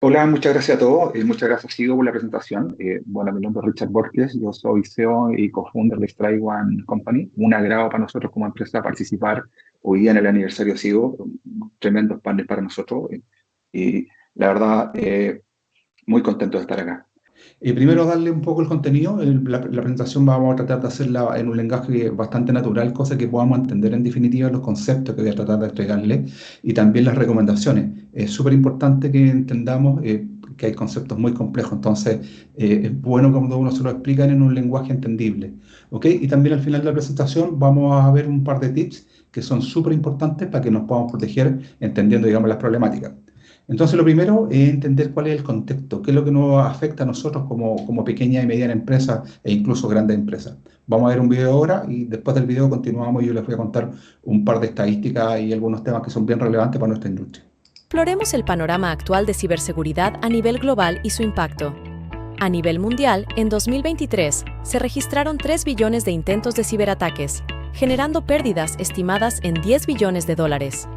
Hola, muchas gracias a todos. Muchas gracias, Sido, por la presentación. Bueno, mi nombre es Richard Borges, yo soy CEO y co-founder de Strike One Company. Un agrado para nosotros como empresa participar hoy día en el aniversario Sido, tremendos partners para nosotros. Y la verdad, muy contento de estar acá. Primero darle un poco el contenido. La presentación vamos a tratar de hacerla en un lenguaje bastante natural, cosa que podamos entender en definitiva los conceptos que voy a tratar de entregarle y también las recomendaciones. Es súper importante que entendamos que hay conceptos muy complejos, entonces es bueno cuando uno se lo explica en un lenguaje entendible. ¿Ok? Y también al final de la presentación vamos a ver un par de tips que son súper importantes para que nos podamos proteger entendiendo, digamos, las problemáticas. Entonces, lo primero es entender cuál es el contexto, qué es lo que nos afecta a nosotros como pequeña y mediana empresa e incluso grandes empresas. Vamos a ver un video ahora y después del video continuamos y yo les voy a contar un par de estadísticas y algunos temas que son bien relevantes para nuestra industria. Exploremos el panorama actual de ciberseguridad a nivel global y su impacto. A nivel mundial, en 2023, se registraron 3 billones de intentos de ciberataques, generando pérdidas estimadas en 10 billones de dólares.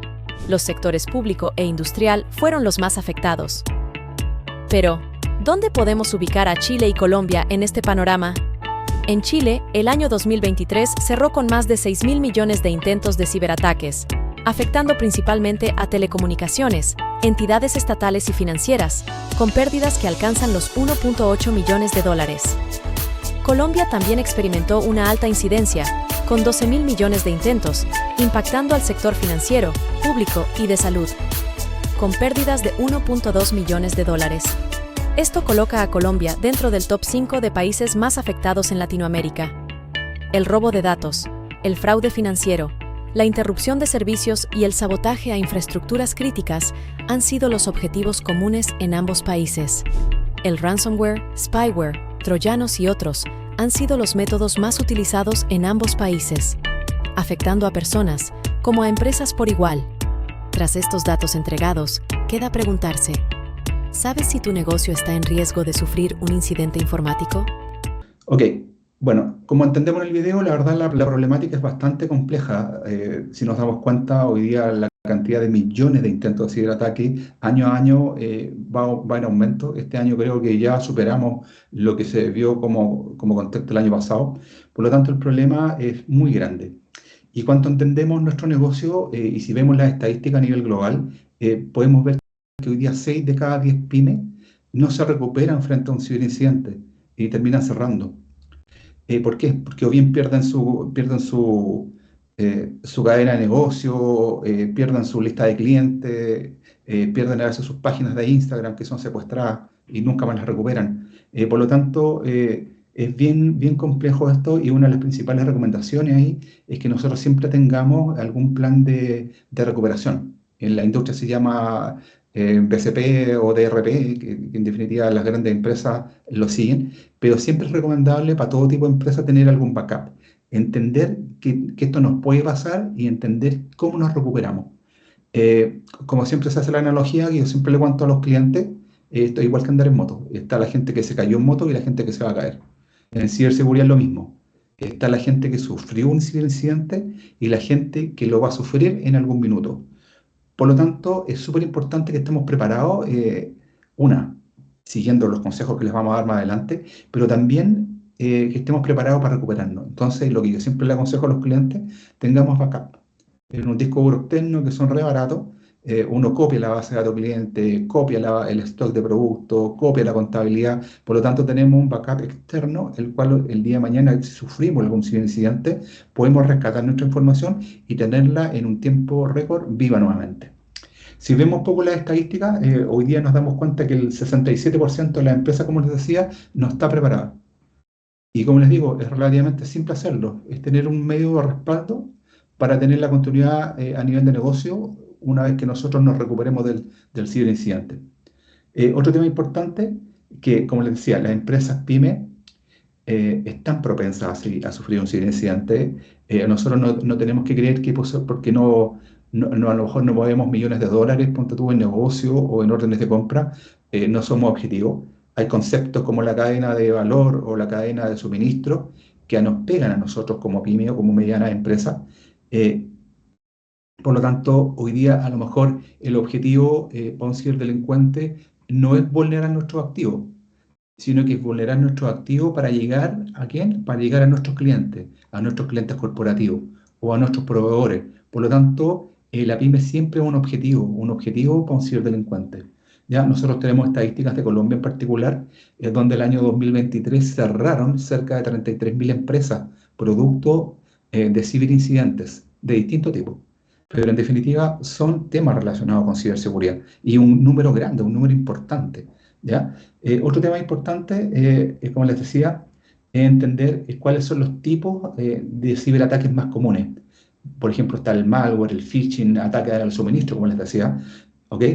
Los sectores público e industrial fueron los más afectados. Pero, ¿dónde podemos ubicar a Chile y Colombia en este panorama? En Chile, el año 2023 cerró con más de 6.000 millones de intentos de ciberataques, afectando principalmente a telecomunicaciones, entidades estatales y financieras, con pérdidas que alcanzan los 1.8 millones de dólares. Colombia también experimentó una alta incidencia, con 12.000 millones de intentos, impactando al sector financiero, público y de salud, con pérdidas de 1.2 millones de dólares. Esto coloca a Colombia dentro del top 5 de países más afectados en Latinoamérica. El robo de datos, el fraude financiero, la interrupción de servicios y el sabotaje a infraestructuras críticas han sido los objetivos comunes en ambos países. El ransomware, spyware, troyanos y otros han sido los métodos más utilizados en ambos países, afectando a personas como a empresas por igual. Tras estos datos entregados, queda preguntarse, ¿sabes si tu negocio está en riesgo de sufrir un incidente informático? Ok, bueno, como entendemos en el video, la verdad la problemática es bastante compleja. Si nos damos cuenta, hoy día la cantidad de millones de intentos de ciberataque año a año va en aumento. Este año creo que ya superamos lo que se vio como contexto el año pasado. Por lo tanto, el problema es muy grande. Y cuando entendemos nuestro negocio y si vemos las estadísticas a nivel global, podemos ver que hoy día 6 de cada 10 pymes no se recuperan frente a un ciberincidente y terminan cerrando. ¿Por qué? Porque o bien su cadena de negocio, pierden su lista de clientes, pierden a veces sus páginas de Instagram que son secuestradas y nunca más las recuperan. Por lo tanto, es bien complejo esto y una de las principales recomendaciones ahí es que nosotros siempre tengamos algún plan de recuperación. En la industria se llama BCP o DRP, que en definitiva las grandes empresas lo siguen, pero siempre es recomendable para todo tipo de empresa tener algún backup. Entender que esto nos puede pasar y entender cómo nos recuperamos. Como siempre se hace la analogía, que yo siempre le cuento a los clientes, esto es igual que andar en moto. Está la gente que se cayó en moto y la gente que se va a caer. En ciberseguridad es lo mismo. Está la gente que sufrió un ciberincidente y la gente que lo va a sufrir en algún minuto. Por lo tanto, es súper importante que estemos preparados, una, siguiendo los consejos que les vamos a dar más adelante, pero también que estemos preparados para recuperarnos. Entonces, lo que yo siempre le aconsejo a los clientes, tengamos backup. En un disco duro externo que son re baratos, uno copia la base de datos cliente, copia el stock de productos, copia la contabilidad. Por lo tanto, tenemos un backup externo, el cual el día de mañana, si sufrimos algún incidente, podemos rescatar nuestra información y tenerla en un tiempo récord viva nuevamente. Si vemos un poco las estadísticas, hoy día nos damos cuenta que el 67% de las empresas, como les decía, no está preparada. Y como les digo, es relativamente simple hacerlo. Es tener un medio de respaldo para tener la continuidad a nivel de negocio una vez que nosotros nos recuperemos del ciberincidente. Otro tema importante, que como les decía, las empresas pymes están propensas a sufrir un ciberincidente. Nosotros no tenemos que creer que porque a lo mejor no movemos millones de dólares, ponte tú, en negocio o en órdenes de compra, no somos objetivos. Hay conceptos como la cadena de valor o la cadena de suministro que nos pegan a nosotros como pyme o como mediana empresa. Eh, por lo tanto, hoy día a lo mejor el objetivo para un ciberdelincuente no es vulnerar nuestros activos, sino que es vulnerar nuestros activos para llegar ¿a quién? Para llegar a nuestros clientes corporativos o a nuestros proveedores. Por lo tanto, la pyme siempre es un objetivo para un ciberdelincuente. Ya, nosotros tenemos estadísticas de Colombia en particular, donde el año 2023 cerraron cerca de 33.000 empresas, producto de ciberincidentes de distinto tipo. Pero en definitiva son temas relacionados con ciberseguridad y un número grande, un número importante. ¿Ya? Otro tema importante, es, como les decía, es entender cuáles son los tipos de ciberataques más comunes. Por ejemplo, está el malware, el phishing, ataque al suministro, como les decía. ¿Ok?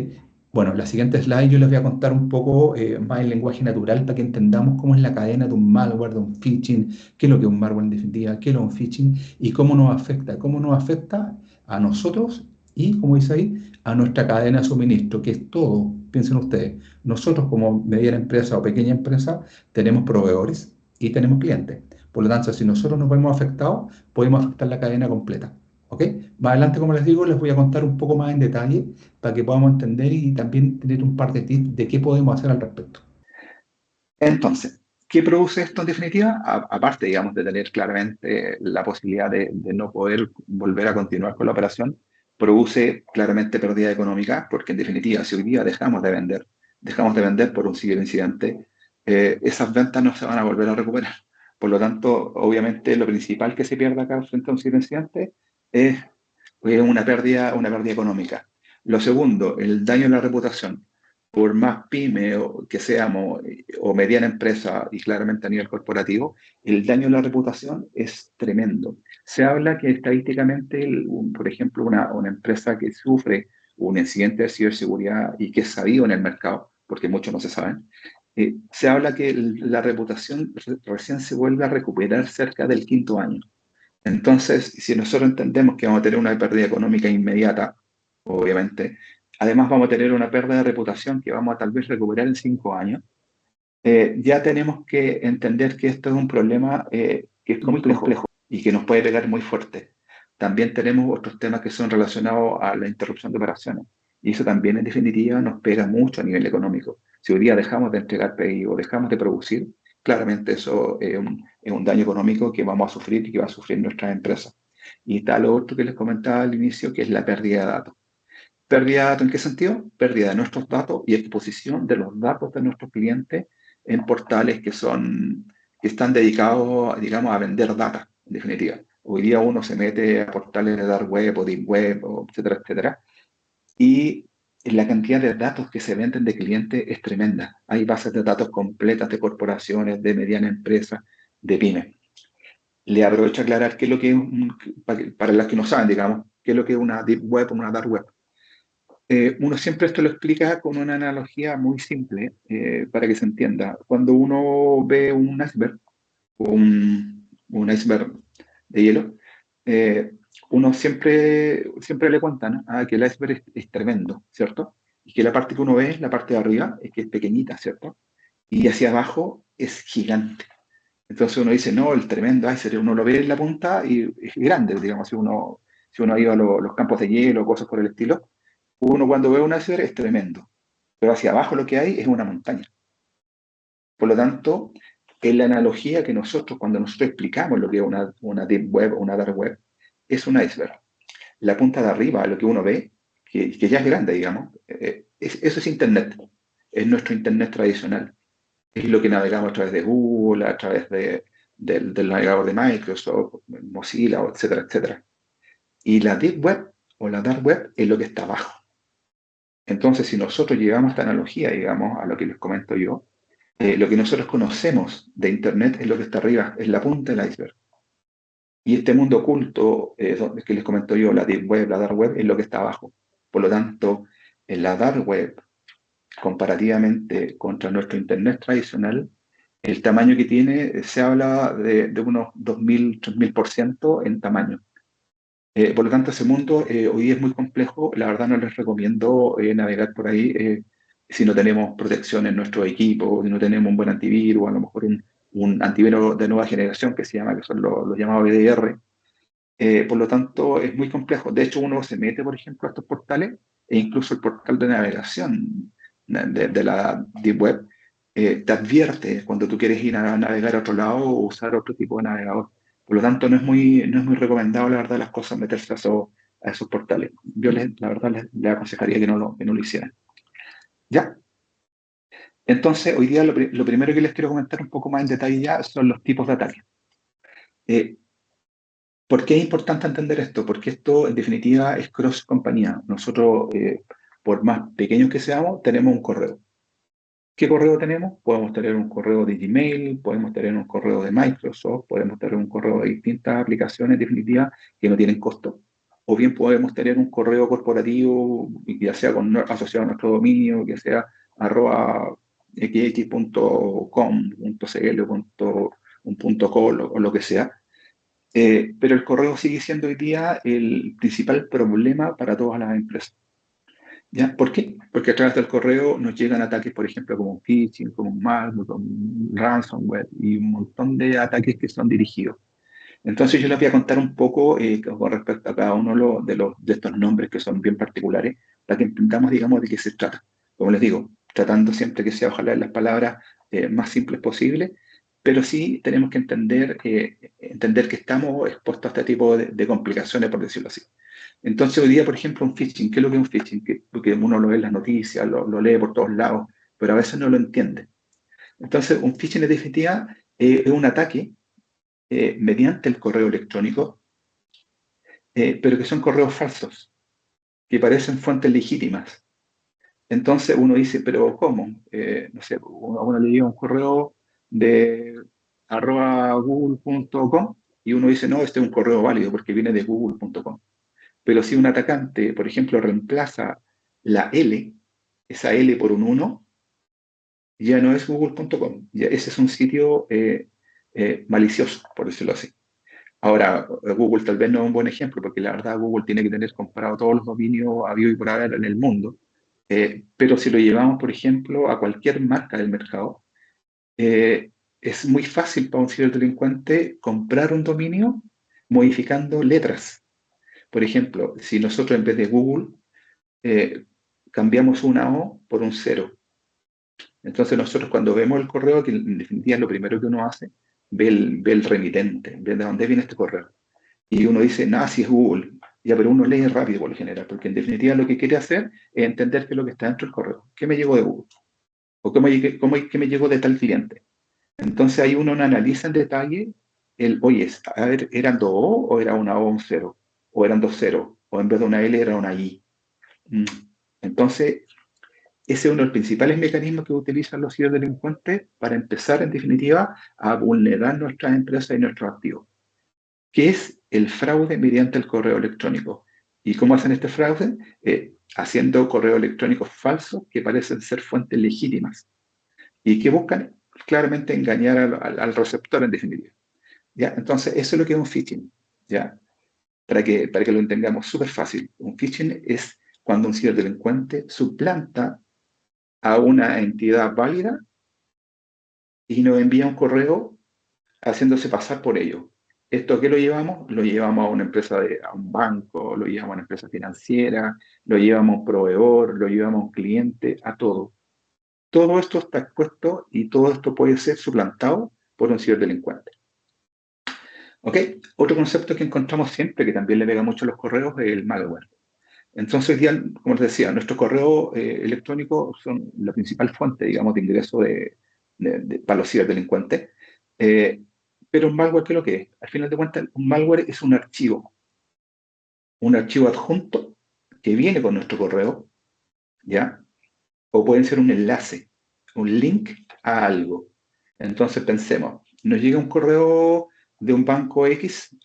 Bueno, la siguiente slide yo les voy a contar un poco más en lenguaje natural para que entendamos cómo es la cadena de un malware, de un phishing, qué es lo que es un malware en definitiva, qué es lo que es un phishing y cómo nos afecta a nosotros y, como dice ahí, a nuestra cadena de suministro, que es todo. Piensen ustedes, nosotros como mediana empresa o pequeña empresa tenemos proveedores y tenemos clientes. Por lo tanto, si nosotros nos vemos afectados, podemos afectar la cadena completa. ¿Ok? Más adelante, como les digo, les voy a contar un poco más en detalle para que podamos entender y también tener un par de tips de qué podemos hacer al respecto. Entonces, ¿qué produce esto en definitiva? Aparte, digamos, de tener claramente la posibilidad de no poder volver a continuar con la operación, produce claramente pérdida económica, porque en definitiva, si hoy día dejamos de vender por un ciberincidente, esas ventas no se van a volver a recuperar. Por lo tanto, obviamente, lo principal que se pierde acá frente a un ciberincidente es una pérdida económica. Lo segundo, el daño en la reputación. Por más pyme que seamos o mediana empresa y claramente a nivel corporativo, el daño en la reputación es tremendo. Se habla que estadísticamente, por ejemplo, una empresa que sufre un incidente de ciberseguridad y que es sabido en el mercado, porque muchos no se saben, se habla que la reputación recién se vuelve a recuperar cerca del 5.º año. Entonces, si nosotros entendemos que vamos a tener una pérdida económica inmediata, obviamente, además vamos a tener una pérdida de reputación que vamos a tal vez recuperar en 5 años, ya tenemos que entender que esto es un problema que es muy complejo y que nos puede pegar muy fuerte. También tenemos otros temas que son relacionados a la interrupción de operaciones. Y eso también, en definitiva, nos pega mucho a nivel económico. Si hoy día dejamos de entregar pedidos o dejamos de producir, claramente eso es un daño económico que vamos a sufrir y que va a sufrir nuestras empresas. Y está lo otro que les comentaba al inicio, que es la pérdida de datos. ¿Pérdida de datos en qué sentido? Pérdida de nuestros datos y exposición de los datos de nuestros clientes en portales que están dedicados, digamos, a vender data, en definitiva. Hoy día uno se mete a portales de dark web o deep web, etcétera, etcétera, y la cantidad de datos que se venden de clientes es tremenda. Hay bases de datos completas de corporaciones, de mediana empresa, de pymes. Le aprovecho a aclarar qué es lo que es, para las que no saben, digamos, qué es lo que es una deep web o una dark web. Uno siempre esto lo explica con una analogía muy simple para que se entienda. Cuando uno ve un iceberg, un iceberg de hielo, uno siempre le cuentan que el iceberg es tremendo, ¿cierto? Y que la parte que uno ve, la parte de arriba, es que es pequeñita, ¿cierto? Y hacia abajo es gigante. Entonces uno dice, no, el tremendo iceberg, uno lo ve en la punta y es grande, digamos, si uno ha ido a los campos de hielo, cosas por el estilo, uno cuando ve un iceberg es tremendo, pero hacia abajo lo que hay es una montaña. Por lo tanto, en la analogía que cuando nosotros explicamos lo que es una deep web o una dark web, es un iceberg. La punta de arriba, lo que uno ve, que ya es grande, digamos, eso es Internet, es nuestro Internet tradicional. Es lo que navegamos a través de Google, a través del navegador de Microsoft, Mozilla, etcétera, etcétera. Y la deep web o la dark web es lo que está abajo. Entonces, si nosotros llevamos esta analogía, digamos, a lo que les comento yo, lo que nosotros conocemos de Internet es lo que está arriba, es la punta del iceberg. Y este mundo oculto, que les comento yo, la deep web, la dark web, es lo que está abajo. Por lo tanto, en la dark web, comparativamente contra nuestro Internet tradicional, el tamaño que tiene se habla de unos 2.000, 3.000% en tamaño. Por lo tanto, ese mundo hoy día es muy complejo. La verdad no les recomiendo navegar por ahí si no tenemos protección en nuestro equipo, si no tenemos un buen antivirus, a lo mejor un antivirus de nueva generación que se llama, que son los llamados VDR. Por lo tanto, es muy complejo. De hecho, uno se mete, por ejemplo, a estos portales e incluso el portal de navegación de la Deep Web, te advierte cuando tú quieres ir a navegar a otro lado o usar otro tipo de navegador. Por lo tanto, no es muy recomendado, la verdad, las cosas meterse a esos portales. Yo, la verdad, les aconsejaría que no lo hicieran. ¿Ya? Entonces, hoy día lo primero que les quiero comentar un poco más en detalle ya son los tipos de ataques. ¿Por qué es importante entender esto? Porque esto, en definitiva, es cross-compañía. Nosotros, por más pequeños que seamos, tenemos un correo. ¿Qué correo tenemos? Podemos tener un correo de Gmail, podemos tener un correo de Microsoft, podemos tener un correo de distintas aplicaciones, en definitiva, que no tienen costo. O bien podemos tener un correo corporativo, ya sea asociado a nuestro dominio, que sea @xx.com.cl un punto .co o lo que sea. Pero el correo sigue siendo hoy día el principal problema para todas las empresas. ¿Ya? ¿Por qué? Porque a través del correo nos llegan ataques, por ejemplo, como phishing, como malware, como ransomware y un montón de ataques que son dirigidos. Entonces yo les voy a contar un poco con respecto a cada uno de estos nombres que son bien particulares para que entendamos, digamos, de qué se trata. Como les digo, tratando siempre que sea, ojalá, las palabras más simples posibles, pero sí tenemos que entender que estamos expuestos a este tipo de complicaciones, por decirlo así. Entonces hoy día, por ejemplo, un phishing, ¿qué es lo que es un phishing? Porque uno lo ve en las noticias, lo lee por todos lados, pero a veces no lo entiende. Entonces, un phishing en definitiva es un ataque mediante el correo electrónico, pero que son correos falsos, que parecen fuentes legítimas. Entonces uno dice, pero ¿cómo? No sé, uno le llega un correo de @google.com y uno dice, no, este es un correo válido porque viene de google.com. Pero si un atacante, por ejemplo, reemplaza la L, esa L por un 1, ya no es google.com. Ese es un sitio malicioso, por decirlo así. Ahora, Google tal vez no es un buen ejemplo, porque la verdad Google tiene que tener comprado todos los dominios habido y por haber en el mundo. Pero si lo llevamos, por ejemplo, a cualquier marca del mercado, es muy fácil para un ciberdelincuente comprar un dominio modificando letras. Por ejemplo, si nosotros en vez de Google cambiamos una O por un 0. Entonces nosotros cuando vemos el correo, que en definitiva es lo primero que uno hace, ve el remitente, ve de dónde viene este correo. Y uno dice, nada, si es Google. Ya, pero uno lee rápido por lo general, porque en definitiva lo que quiere hacer es entender qué es lo que está dentro del correo. ¿Qué me llegó de Google? ¿O qué me llegó de tal cliente? Entonces ahí uno no analiza en detalle oye, a ver, ¿eran 2 O o era una O un 0? ¿O eran 2 ceros? ¿O en vez de una L era una I? Entonces, ese es uno de los principales mecanismos que utilizan los ciberdelincuentes para empezar, en definitiva, a vulnerar nuestras empresas y nuestros activos, que es el fraude mediante el correo electrónico. ¿Y cómo hacen este fraude? Haciendo correos electrónicos falsos que parecen ser fuentes legítimas y que buscan claramente engañar al receptor, en definitiva. ¿Ya? Entonces, eso es lo que es un phishing. ¿Ya? Para que lo entendamos súper fácil. Un phishing es cuando un ciberdelincuente suplanta a una entidad válida y nos envía un correo haciéndose pasar por ello. ¿Esto a qué lo llevamos? Lo llevamos a una empresa, a un banco, lo llevamos a una empresa financiera, lo llevamos a un proveedor, lo llevamos a un cliente, a todo. Todo esto está expuesto y todo esto puede ser suplantado por un ciberdelincuente. ¿Ok? Otro concepto que encontramos siempre, que también le pega mucho a los correos, es el malware. Entonces, ya, como les decía, nuestros correos electrónicos son la principal fuente, digamos, de ingreso para los ciberdelincuentes. Pero un malware, ¿qué es lo que es? Al final de cuentas, un malware es un archivo adjunto que viene con nuestro correo, ¿ya? O pueden ser un enlace, un link a algo. Entonces pensemos, nos llega un correo de un banco X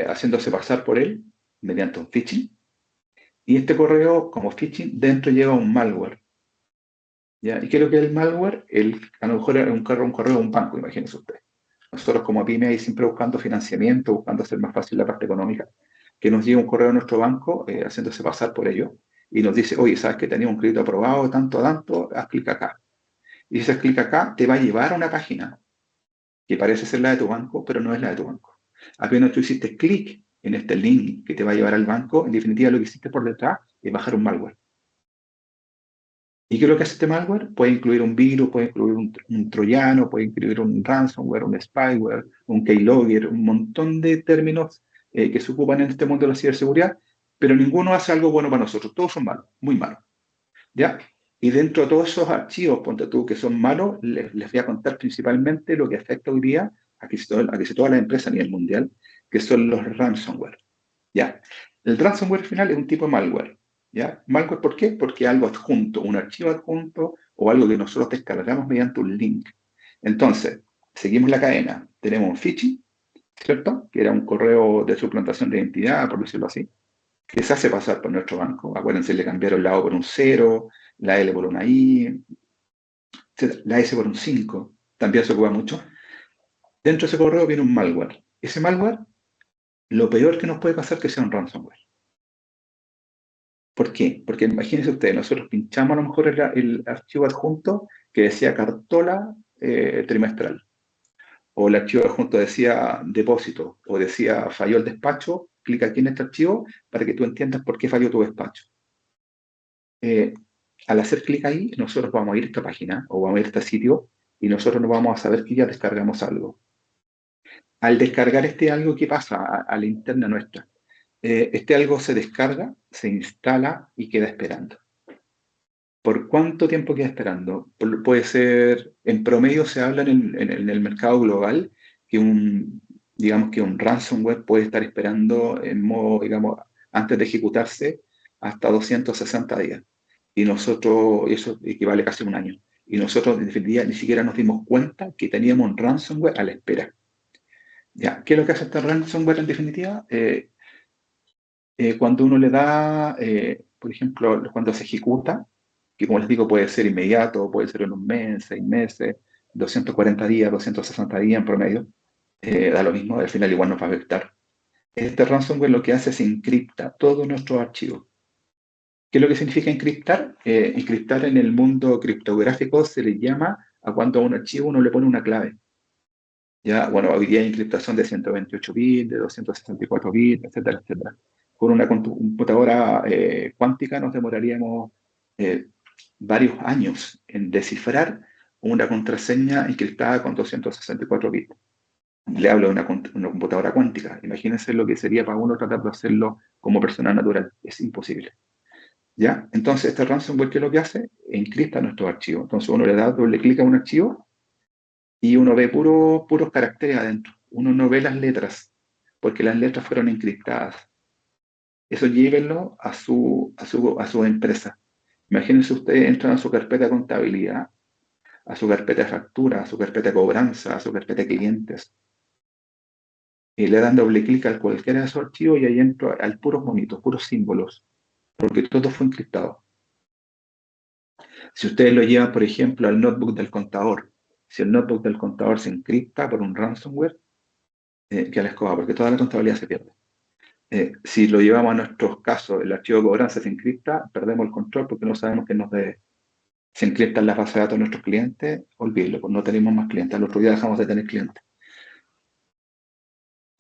haciéndose pasar por él mediante un phishing, y este correo, como phishing, dentro lleva un malware. ¿Ya? ¿Y qué es lo que es el malware? A lo mejor es un correo de un banco, imagínense usted. Nosotros como pyme ahí siempre buscando financiamiento, buscando hacer más fácil la parte económica, que nos llega un correo a nuestro banco haciéndose pasar por ello y nos dice, oye, ¿sabes que tenía un crédito aprobado, tanto, haz clic acá? Y si haces clic acá, te va a llevar a una página que parece ser la de tu banco, pero no es la de tu banco. Apenas tú hiciste clic en este link que te va a llevar al banco, en definitiva lo que hiciste por detrás es bajar un malware. ¿Y qué es lo que hace este malware? Puede incluir un virus, puede incluir un troyano, puede incluir un ransomware, un spyware, un keylogger, un montón de términos que se ocupan en este mundo de la ciberseguridad, pero ninguno hace algo bueno para nosotros. Todos son malos, muy malos. ¿Ya? Y dentro de todos esos archivos, ponte tú, que son malos, les voy a contar principalmente lo que afecta hoy día a casi todas las empresas a nivel mundial, que son los ransomware. ¿Ya? El ransomware al final es un tipo de malware. ¿Ya? Malware, ¿por qué? Porque algo adjunto, un archivo adjunto o algo que nosotros descargamos mediante un link. Entonces, seguimos la cadena. Tenemos un phishing, ¿cierto? Que era un correo de suplantación de identidad, por decirlo así, que se hace pasar por nuestro banco. Acuérdense, le cambiaron la O por un 0, la L por una I, la S por un 5. También se ocupa mucho. Dentro de ese correo viene un malware. Ese malware, lo peor que nos puede pasar es que sea un ransomware. ¿Por qué? Porque imagínense ustedes, nosotros pinchamos a lo mejor el archivo adjunto que decía cartola trimestral, o el archivo adjunto decía depósito, o decía falló el despacho, clica aquí en este archivo para que tú entiendas por qué falló tu despacho. Al hacer clic ahí, nosotros vamos a ir a esta página, o vamos a ir a este sitio, y nosotros no vamos a saber que ya descargamos algo. Al descargar este algo, ¿qué pasa a la interna nuestra? Este algo se descarga, se instala y queda esperando. ¿Por cuánto tiempo queda esperando? Puede ser, en promedio se habla en el mercado global que digamos que un ransomware puede estar esperando en modo, digamos, antes de ejecutarse hasta 260 días. Y nosotros, eso equivale casi a un año. Y nosotros, en definitiva, ni siquiera nos dimos cuenta que teníamos un ransomware a la espera. ¿Ya? ¿Qué es lo que hace este ransomware en definitiva? Cuando uno le da, por ejemplo, cuando se ejecuta, que como les digo puede ser inmediato, puede ser en un mes, 6 meses, 240 días, 260 días en promedio, da lo mismo, al final igual nos va a afectar. Este ransomware lo que hace es encripta todos nuestros archivos. ¿Qué es lo que significa encriptar? Encriptar en el mundo criptográfico se le llama a cuando a un archivo uno le pone una clave. Ya, bueno, hoy día hay encriptación de 128 bits, de 264 bits, etcétera, etcétera. Con una computadora cuántica nos demoraríamos varios años en descifrar una contraseña encriptada con 264 bits. Le hablo de una computadora cuántica. Imagínense lo que sería para uno tratar de hacerlo como persona natural. Es imposible. ¿Ya? Entonces, este ransomware, ¿qué es lo que hace? Encripta nuestros archivos. Entonces, uno le da doble clic a un archivo y uno ve puros caracteres adentro. Uno no ve las letras, porque las letras fueron encriptadas. Eso llévenlo a su empresa. Imagínense ustedes entran a su carpeta de contabilidad, a su carpeta de factura, a su carpeta de cobranza, a su carpeta de clientes, y le dan doble clic a cualquiera de esos archivos y ahí entro al puros monitos, puros símbolos, porque todo fue encriptado. Si ustedes lo llevan, por ejemplo, al notebook del contador, si el notebook del contador se encripta por un ransomware, que a la escoba, porque toda la contabilidad se pierde. Si lo llevamos a nuestros casos, el archivo de cobranza se encripta, perdemos el control porque no sabemos qué nos debe. Se encriptan las bases de datos de nuestros clientes, olvídelo, pues no tenemos más clientes, al otro día dejamos de tener clientes.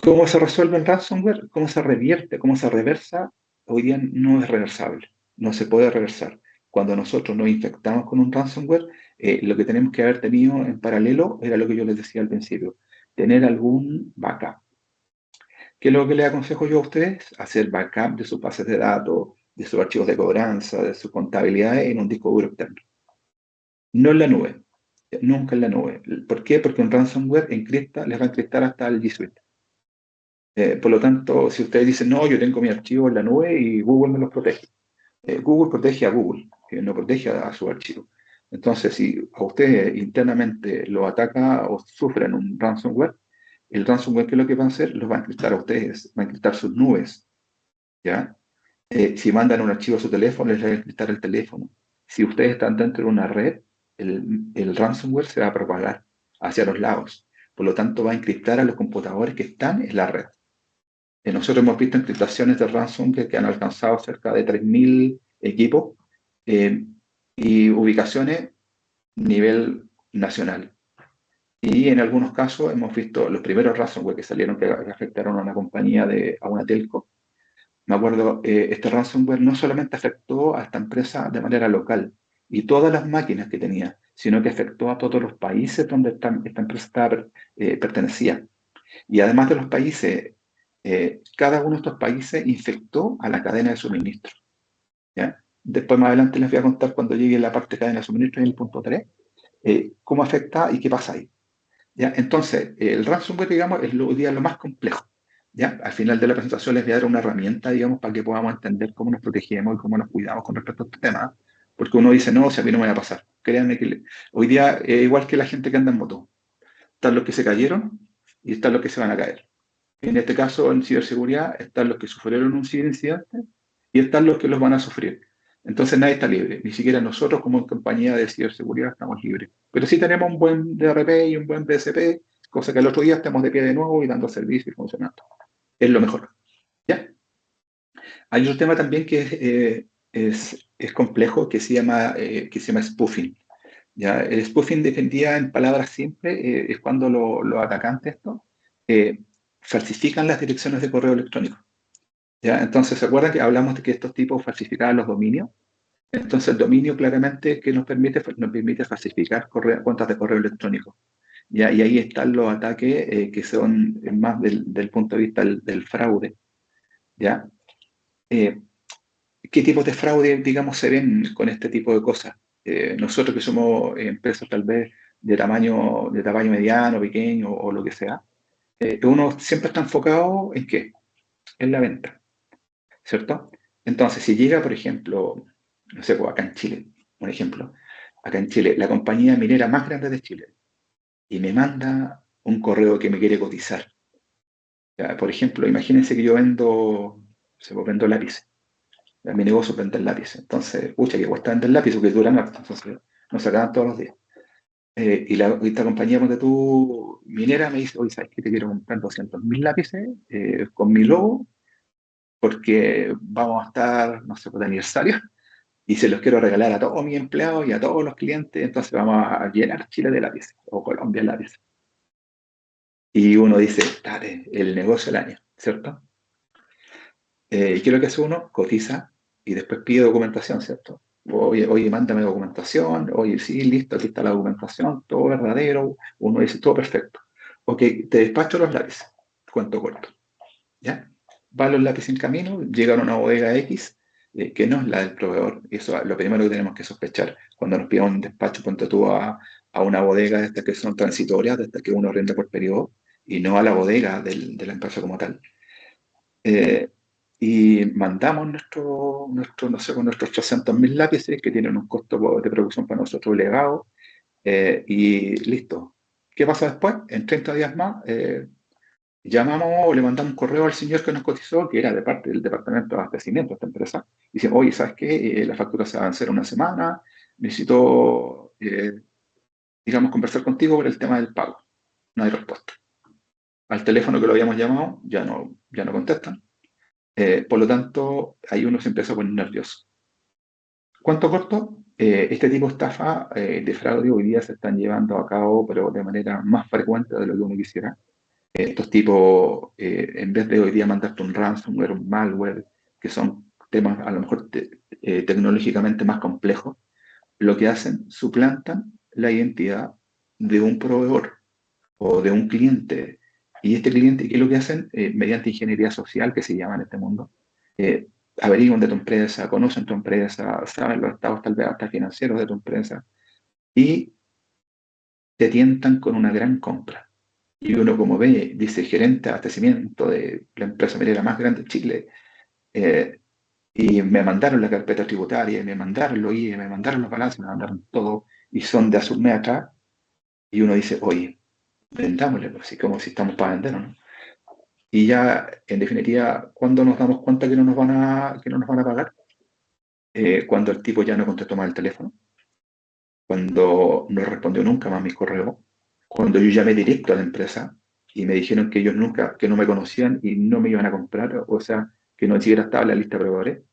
¿Cómo se resuelve el ransomware? ¿Cómo se revierte? ¿Cómo se reversa? Hoy día no es reversible, no se puede reversar. Cuando nosotros nos infectamos con un ransomware, lo que tenemos que haber tenido en paralelo era lo que yo les decía al principio, tener algún backup. ¿Qué es lo que les aconsejo yo a ustedes? Hacer backup de sus bases de datos, de sus archivos de cobranza, de sus contabilidades en un disco duro externo. No en la nube, nunca en la nube. ¿Por qué? Porque un ransomware les va a encriptar hasta el G Suite. Por lo tanto, si ustedes dicen, no, yo tengo mi archivo en la nube y Google me los protege. Google protege a Google, no protege a su archivo. Entonces, si a ustedes internamente lo ataca o sufren un ransomware, el ransomware, ¿qué es lo que va a hacer? Los va a encriptar a ustedes, va a encriptar sus nubes, ¿ya? Si mandan un archivo a su teléfono, les va a encriptar el teléfono. Si ustedes están dentro de una red, el ransomware se va a propagar hacia los lados. Por lo tanto, va a encriptar a los computadores que están en la red. Nosotros hemos visto encriptaciones de ransomware que han alcanzado cerca de 3.000 equipos y ubicaciones a nivel nacional. Y en algunos casos hemos visto los primeros ransomware que salieron que afectaron a una compañía, a una telco. Me acuerdo, este ransomware no solamente afectó a esta empresa de manera local, y todas las máquinas que tenía, sino que afectó a todos los países donde esta empresa pertenecía. Y además de los países, cada uno de estos países infectó a la cadena de suministro, ¿ya? Después más adelante les voy a contar cuando llegue a la parte de cadena de suministro en el punto 3, cómo afecta y qué pasa ahí, ¿ya? Entonces, el ransomware, digamos, es hoy día lo más complejo, ¿ya? Al final de la presentación les voy a dar una herramienta, digamos, para que podamos entender cómo nos protegemos y cómo nos cuidamos con respecto a este tema, porque uno dice, no, si a mí no me va a pasar. Créanme que hoy día es igual que la gente que anda en moto. Están los que se cayeron y están los que se van a caer. En este caso, en ciberseguridad, están los que sufrieron un ciberincidente y están los que los van a sufrir. Entonces nadie está libre, ni siquiera nosotros como compañía de ciberseguridad estamos libres. Pero sí tenemos un buen DRP y un buen BSP, cosa que el otro día estemos de pie de nuevo y dando servicio y funcionando. Es lo mejor. ¿Ya? Hay otro tema también que es complejo, que se llama spoofing. ¿Ya? El spoofing, defendía en palabras simples, es cuando los atacantes falsifican las direcciones de correo electrónico. ¿Ya? Entonces, ¿se acuerdan que hablamos de que estos tipos falsificaban los dominios? Entonces, el dominio claramente que nos permite falsificar cuentas de correo electrónico. ¿Ya? Y ahí están los ataques que son más del punto de vista del fraude. ¿Ya? ¿Qué tipos de fraude, digamos, se ven con este tipo de cosas? Nosotros que somos empresas tal vez de tamaño mediano, pequeño o lo que sea, uno siempre está enfocado ¿en qué? En la venta, ¿cierto? Entonces, si llega, por ejemplo, no sé, pues acá en Chile, por ejemplo, acá en Chile, la compañía minera más grande de Chile, y me manda un correo que me quiere cotizar. Ya, por ejemplo, imagínense que yo vendo lápices. Mi negocio es vender lápices. Entonces, pucha, que cuesta vender lápices porque duran harto. Entonces, nos sacaban todos los días. Y esta compañía donde tú, minera, me dice, oye, ¿sabes qué? Te quiero comprar 200.000 lápices con mi logo porque vamos a estar, no sé, por aniversario y se los quiero regalar a todos mis empleados y a todos los clientes. Entonces vamos a llenar Chile de lápices o Colombia de lápices. Y uno dice, dale, el negocio del año, ¿cierto? ¿Y qué es lo que hace uno? Cotiza y después pide documentación, ¿cierto? Oye, mándame documentación, oye, sí, listo, aquí está la documentación, todo verdadero, uno dice, todo perfecto. Ok, te despacho los lápices, cuento corto, ¿ya? Van los lápices en camino, llegan a una bodega X, que no es la del proveedor, eso es lo primero que tenemos que sospechar. Cuando nos pidan un despacho, ponte tú a una bodega de estas que son transitorias, de estas que uno renta por periodo, y no a la bodega de la empresa como tal. Y mandamos no sé, con nuestros 800.000 lápices que tienen un costo de producción para nosotros elevado, y listo. ¿Qué pasa después? En 30 días más, llamamos o le mandamos un correo al señor que nos cotizó, que era de parte del departamento de abastecimiento de esta empresa, y dice, oye, ¿sabes qué? La factura se va a vencer una semana, necesito, digamos, conversar contigo por el tema del pago. No hay respuesta. Al teléfono que lo habíamos llamado, ya no contestan. Por lo tanto, ahí uno se empieza a poner nervioso. ¿Cuánto corto? Este tipo de estafa de fraude hoy día se están llevando a cabo, pero de manera más frecuente de lo que uno quisiera. Estos tipos, en vez de hoy día mandarte un ransomware, un malware, que son temas a lo mejor tecnológicamente más complejos, lo que hacen, suplantan la identidad de un proveedor o de un cliente. Y este cliente, ¿qué es lo que hacen? Mediante ingeniería social, que se llama en este mundo, averiguan de tu empresa, conocen tu empresa, saben los estados tal vez hasta financieros de tu empresa y te tientan con una gran compra. Y uno como ve, dice gerente de abastecimiento de la empresa minera más grande de Chile, y me mandaron la carpeta tributaria, me mandaron los IE, me mandaron los balances, me mandaron todo, y son de Azul atrás, y uno dice, oye, vendámosle, pues, así como si estamos para vender, ¿no? Y ya, en definitiva, ¿cuándo nos damos cuenta que no nos van a pagar? Cuando el tipo ya no contestó más el teléfono, cuando no respondió nunca más mi correo, cuando yo llamé directo a la empresa y me dijeron que ellos que no me conocían y no me iban a comprar, o sea, que no siquiera estaba en la lista de proveedores.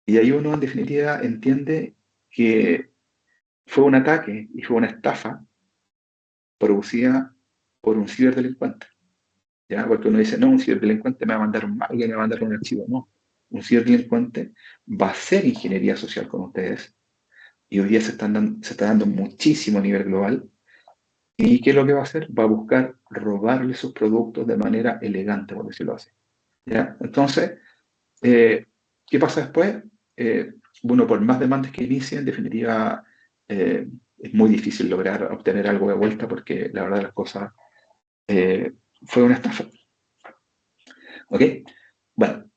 Y ahí uno, en definitiva, entiende que fue un ataque y fue una estafa producida por un ciberdelincuente. ¿Ya? Porque uno dice, no, un ciberdelincuente me va a mandar un malware, me va a mandar un archivo. No, un ciberdelincuente va a hacer ingeniería social con ustedes, y hoy día se está dando muchísimo a nivel global. ¿Y qué es lo que va a hacer? Va a buscar robarle sus productos de manera elegante, por decirlo así. ¿Ya? Entonces, ¿qué pasa después? Bueno, por más demandas que inicien, en definitiva, es muy difícil lograr obtener algo de vuelta porque la verdad de las cosas fue una estafa. ¿Ok? Bueno,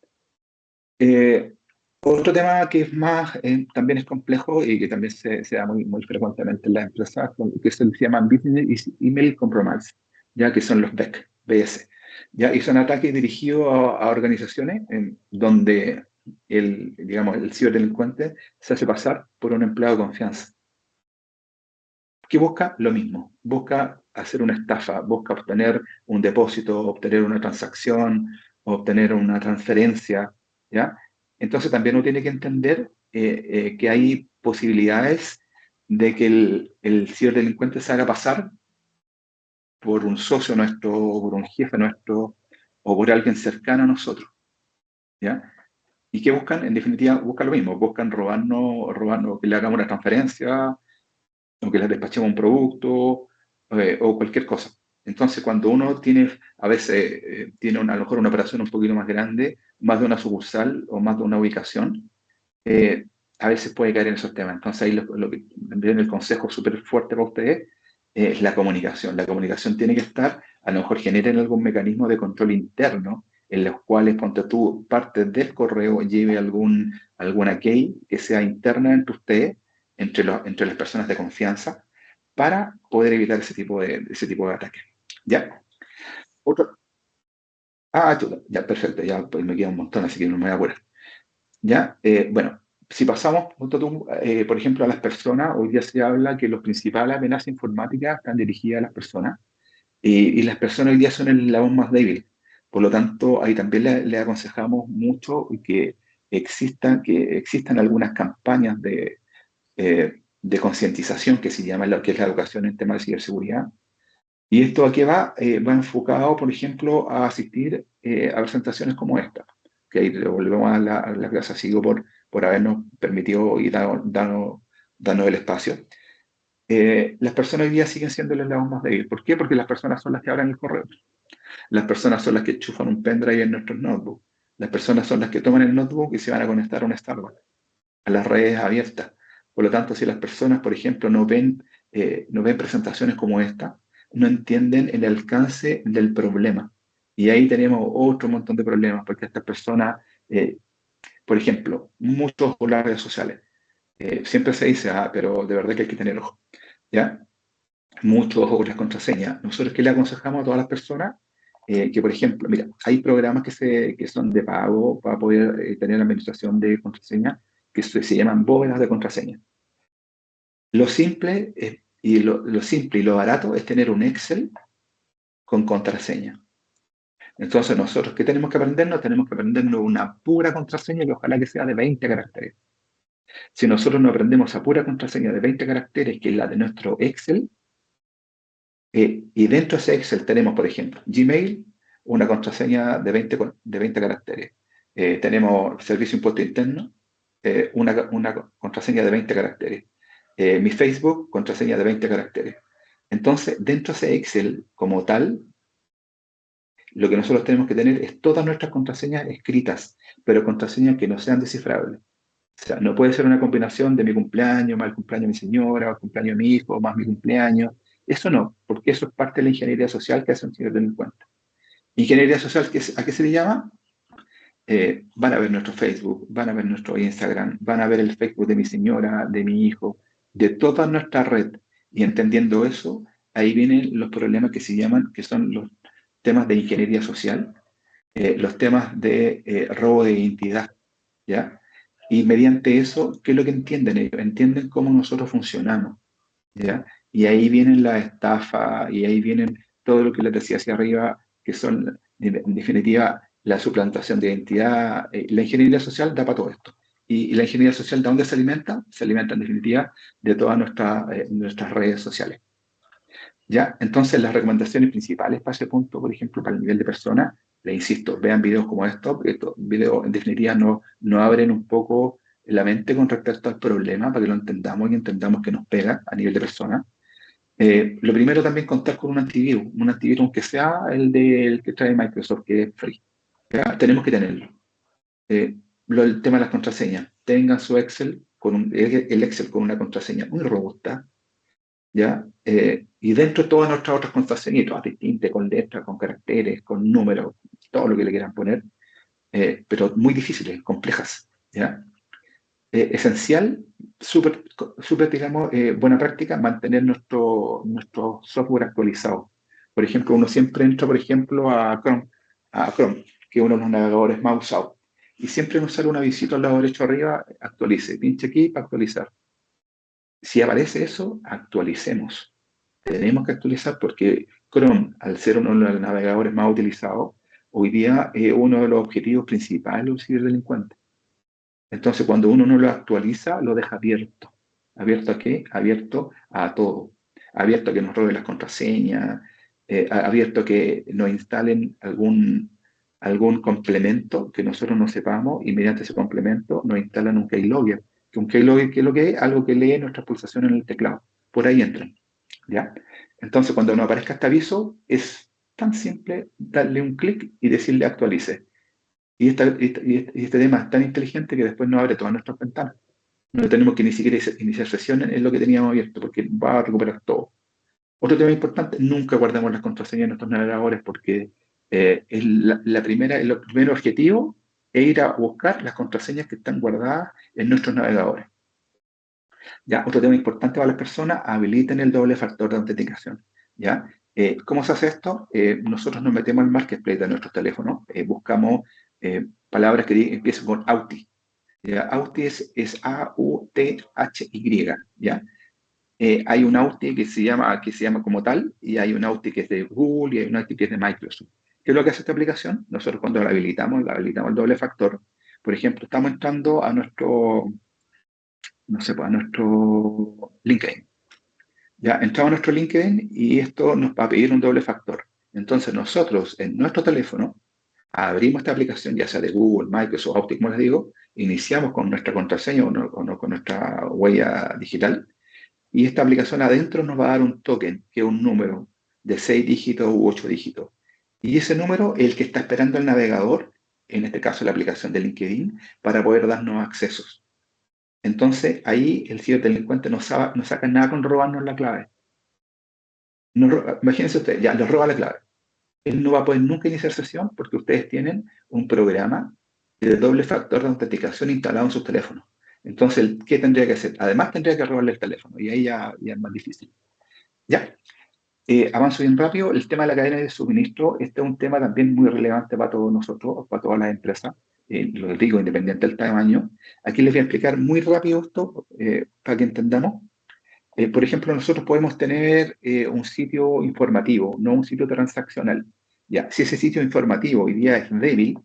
otro tema que es más, también es complejo y que también se da muy frecuentemente en las empresas, que se llaman Business Email Compromise, ya que son los BEC, BS. ¿Ya? Y son ataques dirigidos a organizaciones donde digamos, el ciberdelincuente se hace pasar por un empleado de confianza. ¿Qué busca? Lo mismo. Busca hacer una estafa, busca obtener un depósito, obtener una transacción, obtener una transferencia, ¿ya? Entonces también uno tiene que entender que hay posibilidades de que el ciberdelincuente se haga pasar por un socio nuestro, o por un jefe nuestro, o por alguien cercano a nosotros, ¿ya? ¿Y qué buscan? En definitiva, buscan lo mismo, buscan robarnos que le hagamos una transferencia, o que les despachemos un producto, o cualquier cosa. Entonces, cuando uno tiene, a veces, tiene a lo mejor una operación un poquito más grande, más de una sucursal o más de una ubicación, a veces puede caer en esos temas. Entonces, ahí lo que viene el consejo súper fuerte para ustedes es la comunicación. La comunicación tiene que estar, a lo mejor generen algún mecanismo de control interno en los cuales, ponte tú, parte del correo lleve alguna key que sea interna entre ustedes, entre las personas de confianza, para poder evitar ese tipo de ataques. ¿Ya? Otro. Ah, chuta, ya, perfecto, ya pues me queda un montón, así que no me voy a apurar. ¿Ya? Bueno, si pasamos, por ejemplo, a las personas, hoy día se habla que las principales amenazas informáticas están dirigidas a las personas, y las personas hoy día son el eslabón más débil. Por lo tanto, ahí también le aconsejamos mucho que existan algunas campañas de concientización que se llama lo que es la educación en temas de ciberseguridad. Y esto aquí va enfocado, por ejemplo, a asistir a presentaciones como esta, que ahí le volvemos a la gracias a Sigo por habernos permitido y darnos el espacio. Las personas hoy día siguen siendo el eslabón más débil. ¿Por qué? Porque las personas son las que abren el correo. Las personas son las que enchufan un pendrive en nuestros notebooks. Las personas son las que toman el notebook y se van a conectar a un Starbucks, a las redes abiertas. Por lo tanto, si las personas, por ejemplo, no ven presentaciones como esta, no entienden el alcance del problema. Y ahí tenemos otro montón de problemas, porque estas personas, por ejemplo, muchos por las redes sociales, siempre se dice, pero de verdad que hay que tener ojo, ¿ya? Muchos ojos con las contraseñas. Nosotros, ¿qué le aconsejamos a todas las personas? Que, por ejemplo, mira, hay programas que son de pago para poder tener la administración de contraseña, que se llaman bóvedas de contraseña. Lo simple y lo barato es tener un Excel con contraseña. Entonces, nosotros, ¿qué tenemos que aprendernos? Tenemos que aprendernos una pura contraseña que ojalá que sea de 20 caracteres. Si nosotros no aprendemos a pura contraseña de 20 caracteres, que es la de nuestro Excel, y dentro de ese Excel tenemos, por ejemplo, Gmail, una contraseña de 20 caracteres. Tenemos Servicio Impuesto Interno, una contraseña de 20 caracteres. Mi Facebook, contraseña de 20 caracteres. Entonces, dentro de ese Excel como tal, lo que nosotros tenemos que tener es todas nuestras contraseñas escritas, pero contraseñas que no sean descifrables. O sea, no puede ser una combinación de mi cumpleaños, más el cumpleaños de mi señora, o el cumpleaños de mi hijo, más mi cumpleaños. Eso no, porque eso es parte de la ingeniería social que hace un ciberdelincuente. Ingeniería social, ¿a qué se le llama? Van a ver nuestro Facebook, van a ver nuestro Instagram, van a ver el Facebook de mi señora, de mi hijo, de toda nuestra red. Y entendiendo eso, ahí vienen los problemas que se llaman, que son los temas de ingeniería social, los temas de robo de identidad, ¿ya? Y mediante eso, ¿qué es lo que entienden ellos? Entienden cómo nosotros funcionamos, ¿ya? Y ahí vienen las estafas, y ahí vienen todo lo que les decía hacia arriba, que son, en definitiva, la suplantación de identidad. La ingeniería social da para todo esto. Y la ingeniería social, ¿de dónde se alimenta? Se alimenta, en definitiva, de todas nuestras redes sociales. ¿Ya? Entonces, las recomendaciones principales para ese punto, por ejemplo, para el nivel de persona, le insisto, vean videos como estos, porque estos videos, en definitiva, no abren un poco la mente con respecto al problema para que lo entendamos y entendamos que nos pega a nivel de persona. Lo primero también contar con un antivirus aunque sea el que trae Microsoft, que es free. ¿Ya? Tenemos que tenerlo. El tema de las contraseñas. Tengan su Excel, el Excel con una contraseña muy robusta, ¿ya? Y dentro de todas nuestras otras contraseñas, todas distintas, con letras, con caracteres, con números, todo lo que le quieran poner, pero muy difíciles, complejas, ¿ya? Esencial, súper, digamos, buena práctica, mantener nuestro software actualizado. Por ejemplo, uno siempre entra, por ejemplo, a Chrome, que es uno de los navegadores más usados. Y siempre nos sale un avisito al lado derecho arriba, actualice, pinche aquí para actualizar. Si aparece eso, actualicemos. Tenemos que actualizar porque Chrome, al ser uno de los navegadores más utilizados, hoy día es uno de los objetivos principales de los ciberdelincuentes. Entonces, cuando uno no lo actualiza, lo deja abierto. ¿Abierto a qué? Abierto a todo. Abierto a que nos roben las contraseñas, abierto a que nos instalen algún complemento que nosotros no sepamos y mediante ese complemento nos instalan un keylogger. Que un keylogger, ¿qué es lo que es? Algo que lee nuestras pulsaciones en el teclado. Por ahí entran. ¿Ya? Entonces, cuando nos aparezca este aviso, es tan simple darle un clic y decirle actualice. Y este tema es tan inteligente que después nos abre todas nuestras ventanas. No tenemos que ni siquiera iniciar sesiones en lo que teníamos abierto, porque va a recuperar todo. Otro tema importante, nunca guardemos las contraseñas en nuestros navegadores, porque el primer objetivo es ir a buscar las contraseñas que están guardadas en nuestros navegadores. Ya, otro tema importante para las personas, habiliten el doble factor de autenticación. ¿Ya? ¿Cómo se hace esto? Nosotros nos metemos al marketplace de nuestros teléfonos, buscamos palabras que empiecen con AUTI. ¿Ya? AUTI es A-U-T-H-Y. ¿Ya? Hay un AUTI que se llama como tal, y hay un AUTI que es de Google, y hay un AUTI que es de Microsoft. ¿Qué es lo que hace esta aplicación? Nosotros cuando la habilitamos el doble factor. Por ejemplo, estamos entrando a nuestro LinkedIn. Ya entramos a nuestro LinkedIn y esto nos va a pedir un doble factor. Entonces nosotros en nuestro teléfono abrimos esta aplicación, ya sea de Google, Microsoft, Outlook, como les digo, iniciamos con nuestra contraseña o con nuestra huella digital y esta aplicación adentro nos va a dar un token, que es un número de 6 dígitos u 8 dígitos. Y ese número es el que está esperando el navegador, en este caso la aplicación de LinkedIn, para poder darnos accesos. Entonces, ahí el ciberdelincuente no saca nada con robarnos la clave. Imagínense ustedes, ya les roba la clave. Él no va a poder nunca iniciar sesión porque ustedes tienen un programa de doble factor de autenticación instalado en sus teléfonos. Entonces, ¿qué tendría que hacer? Además, tendría que robarle el teléfono y ahí ya es más difícil. Ya, avanzo bien rápido. El tema de la cadena de suministro, este es un tema también muy relevante para todos nosotros, para todas las empresas. Lo digo, independiente del tamaño. Aquí les voy a explicar muy rápido esto para que entendamos. Por ejemplo, nosotros podemos tener un sitio informativo, no un sitio transaccional. Ya, si ese sitio informativo hoy día es débil,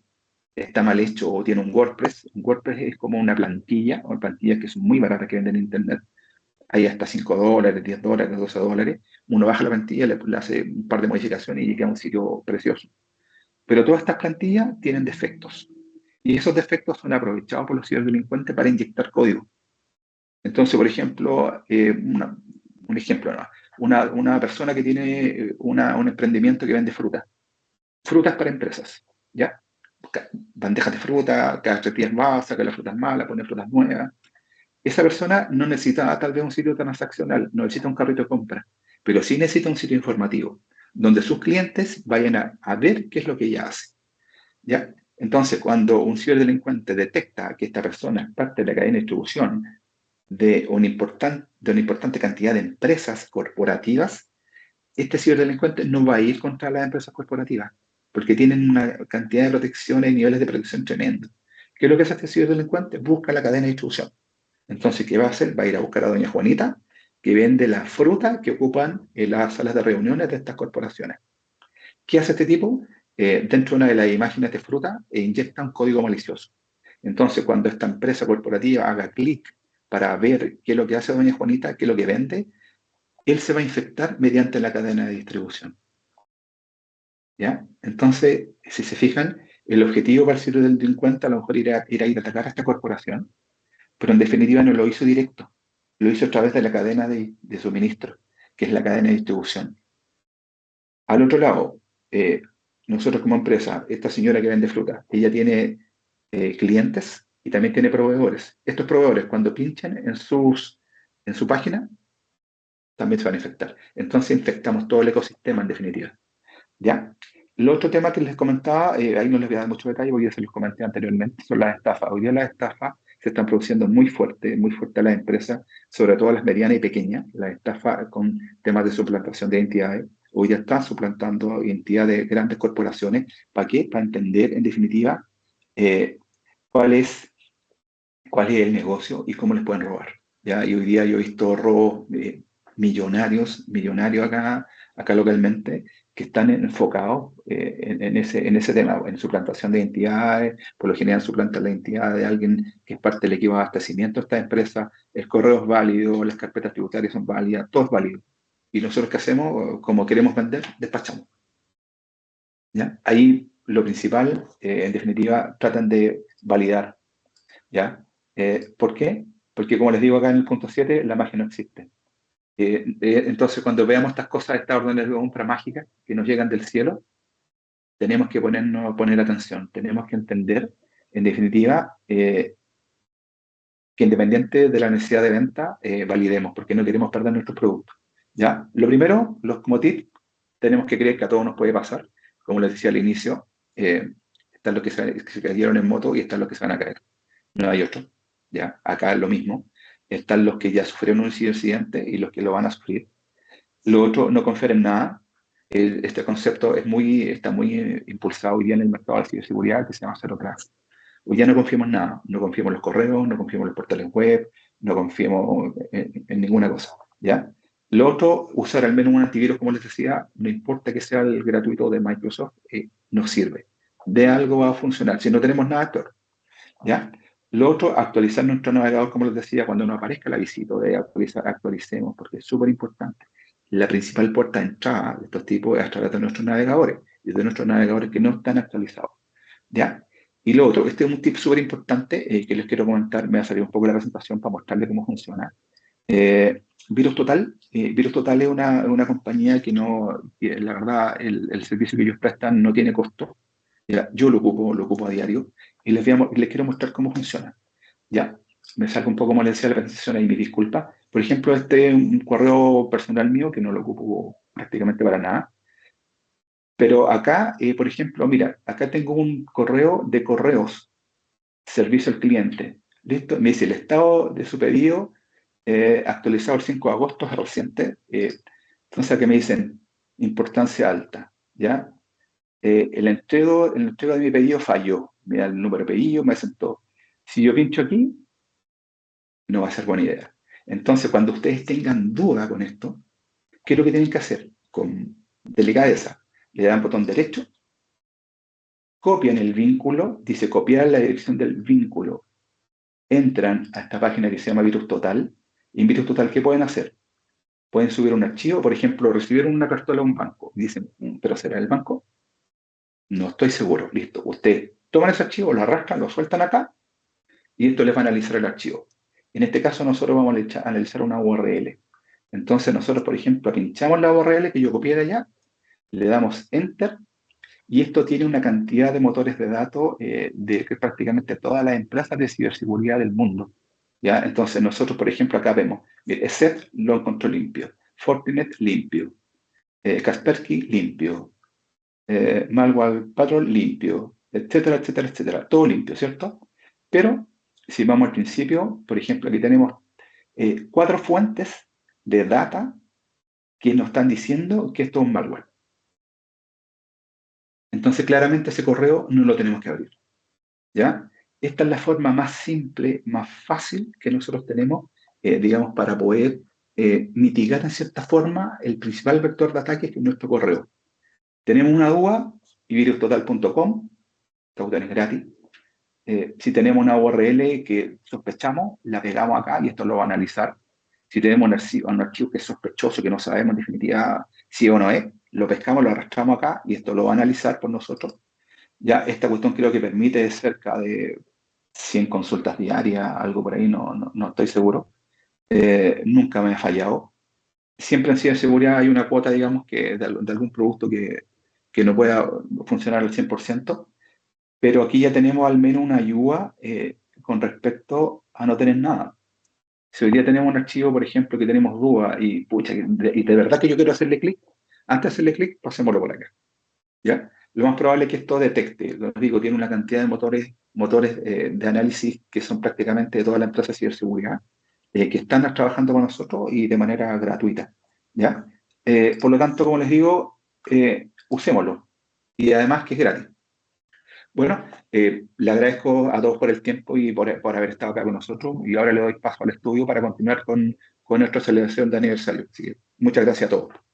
está mal hecho o tiene un WordPress es como una plantilla, o plantillas que son muy baratas que venden en Internet. Hay hasta $5, $10, $12. Uno baja la plantilla, le hace un par de modificaciones y llega a un sitio precioso. Pero todas estas plantillas tienen defectos. Y esos defectos son aprovechados por los ciberdelincuentes para inyectar código. Entonces, por ejemplo, un ejemplo, ¿no? Una persona que tiene un emprendimiento que vende frutas para empresas, ¿ya? Bandejas de fruta, cada 3 días va, saca las frutas malas, pone frutas nuevas. Esa persona no necesita tal vez un sitio transaccional, no necesita un carrito de compra, pero sí necesita un sitio informativo, donde sus clientes vayan a ver qué es lo que ella hace, ¿ya? Entonces, cuando un ciberdelincuente detecta que esta persona es parte de la cadena de distribución de una importante cantidad de empresas corporativas, este ciberdelincuente no va a ir contra las empresas corporativas, porque tienen una cantidad de protecciones y niveles de protección tremendo. ¿Qué es lo que hace este ciberdelincuente? Busca la cadena de distribución. Entonces, ¿qué va a hacer? Va a ir a buscar a doña Juanita, que vende la fruta que ocupan en las salas de reuniones de estas corporaciones. ¿Qué hace este tipo? Dentro de una de las imágenes de fruta, inyecta un código malicioso. Entonces, cuando esta empresa corporativa haga clic para ver qué es lo que hace doña Juanita, qué es lo que vende, él se va a infectar mediante la cadena de distribución. ¿Ya? Entonces, si se fijan, el objetivo para el ciberdelincuente a lo mejor ir a atacar a esta corporación, pero en definitiva no lo hizo directo, lo hizo a través de la cadena de suministro, que es la cadena de distribución. Al otro lado, nosotros como empresa, esta señora que vende fruta, ella tiene clientes y también tiene proveedores. Estos proveedores, cuando pinchan en su página, también se van a infectar. Entonces infectamos todo el ecosistema en definitiva. ¿Ya? El otro tema que les comentaba, ahí no les voy a dar mucho detalle porque ya se los comenté anteriormente, son las estafas. Hoy día las estafas se están produciendo muy fuerte a las empresas, sobre todo las medianas y pequeñas, las estafas con temas de suplantación de identidades. Hoy ya están suplantando identidades de grandes corporaciones. ¿Para qué? Para entender, en definitiva, cuál es el negocio y cómo les pueden robar. ¿Ya? Y hoy día yo he visto robos millonarios acá localmente, que están enfocados en ese tema, en suplantación de identidades. Por lo general suplantan la identidad de alguien que es parte del equipo de abastecimiento de esta empresa, el correo es válido, las carpetas tributarias son válidas, todo es válido. Y nosotros, ¿qué hacemos? Como queremos vender, despachamos. ¿Ya? Ahí lo principal, en definitiva, tratan de validar. ¿Ya? ¿Por qué? Porque, como les digo acá en el punto 7, la magia no existe. Entonces, cuando veamos estas cosas, estas órdenes de compra mágicas que nos llegan del cielo, tenemos que poner atención, tenemos que entender, en definitiva, que independiente de la necesidad de venta, validemos, porque no queremos perder nuestros productos. ¿Ya? Lo primero, como tip, tenemos que creer que a todos nos puede pasar. Como les decía al inicio, están los que se cayeron en moto y están los que se van a caer. No hay otro. ¿Ya? Acá es lo mismo. Están los que ya sufrieron un accidente y los que lo van a sufrir. Lo otro, no confiar en nada. Este concepto está muy impulsado hoy día en el mercado de la ciberseguridad, que se llama Zero Trust. Hoy ya no confiemos en nada. No confiemos en los correos, no confiemos en los portales web, no confiemos en ninguna cosa. ¿Ya? Lo otro, usar al menos un antivirus, como les decía, no importa que sea el gratuito de Microsoft, nos sirve. De algo va a funcionar. Si no tenemos nada, peor. ¿Ya? Lo otro, actualizar nuestro navegador, como les decía, cuando nos aparezca la visita de actualicemos, porque es súper importante. La principal puerta de entrada de estos tipos es a través de nuestros navegadores, y de nuestros navegadores que no están actualizados. ¿Ya? Y lo otro, este es un tip súper importante que les quiero comentar, me va a salir un poco de la presentación para mostrarles cómo funciona. Virus Total es una compañía que la verdad, el servicio que ellos prestan no tiene costo. ¿Ya? Yo lo ocupo a diario y les quiero mostrar cómo funciona. ¿Ya? Me salgo un poco, como les decía, la presentación ahí, mi disculpa. Por ejemplo, este es un correo personal mío que no lo ocupo prácticamente para nada. Pero acá, por ejemplo, mira, acá tengo un correo de correos, servicio al cliente. ¿Listo? Me dice el estado de su pedido actualizado el 5 de agosto, es reciente. Entonces, aquí me dicen importancia alta. ¿Ya? El entrego de mi pedido falló. Me da el número de pedido, me hacen todo. Si yo pincho aquí, no va a ser buena idea. Entonces, cuando ustedes tengan duda con esto, ¿qué es lo que tienen que hacer? Con delicadeza, le dan botón derecho, copian el vínculo, dice copiar la dirección del vínculo, entran a esta página que se llama Virus Total. Y en Virus Total, ¿qué pueden hacer? Pueden subir un archivo, por ejemplo, recibieron una cartola de un banco. Y dicen, ¿pero será el banco? No estoy seguro. Listo. Ustedes toman ese archivo, lo arrastran, lo sueltan acá, y esto les va a analizar el archivo. En este caso, nosotros vamos a analizar una URL. Entonces, nosotros, por ejemplo, pinchamos la URL que yo copié de allá, le damos Enter, y esto tiene una cantidad de motores de datos de prácticamente todas las empresas de ciberseguridad del mundo. ¿Ya? Entonces, nosotros, por ejemplo, acá vemos, ESET lo encontró limpio, Fortinet limpio, Kaspersky limpio, Malware Patrol limpio, etcétera, etcétera, etcétera. Todo limpio, ¿cierto? Pero, si vamos al principio, por ejemplo, aquí tenemos 4 fuentes de data que nos están diciendo que esto es un malware. Entonces, claramente ese correo no lo tenemos que abrir. ¿Ya? Esta es la forma más simple, más fácil que nosotros tenemos, digamos, para poder mitigar en cierta forma el principal vector de ataque, que es nuestro correo. Tenemos una duda, virustotal.com, esta cuestión es gratis. Si tenemos una URL que sospechamos, la pegamos acá y esto lo va a analizar. Si tenemos un archivo que es sospechoso, que no sabemos en definitiva si o no es, lo pescamos, lo arrastramos acá y esto lo va a analizar por nosotros. Ya esta cuestión creo que permite cerca de 100 consultas diarias, algo por ahí, no estoy seguro. Nunca me ha fallado. Siempre en ciberseguridad hay una cuota, digamos, que de algún producto que no pueda funcionar al 100%, pero aquí ya tenemos al menos una ayuda con respecto a no tener nada. Si hoy día tenemos un archivo, por ejemplo, que tenemos duda y, pucha, y de verdad que yo quiero hacerle clic, antes de hacerle clic, pasémoslo por acá, ¿ya? Lo más probable es que esto detecte, lo digo, tiene una cantidad de motores de análisis que son prácticamente de toda la empresa de ciberseguridad, que están trabajando con nosotros y de manera gratuita, ¿ya? Por lo tanto, como les digo, usémoslo. Y además que es gratis. Bueno, le agradezco a todos por el tiempo y por haber estado acá con nosotros. Y ahora le doy paso al estudio para continuar con nuestra celebración de aniversario. Así que muchas gracias a todos.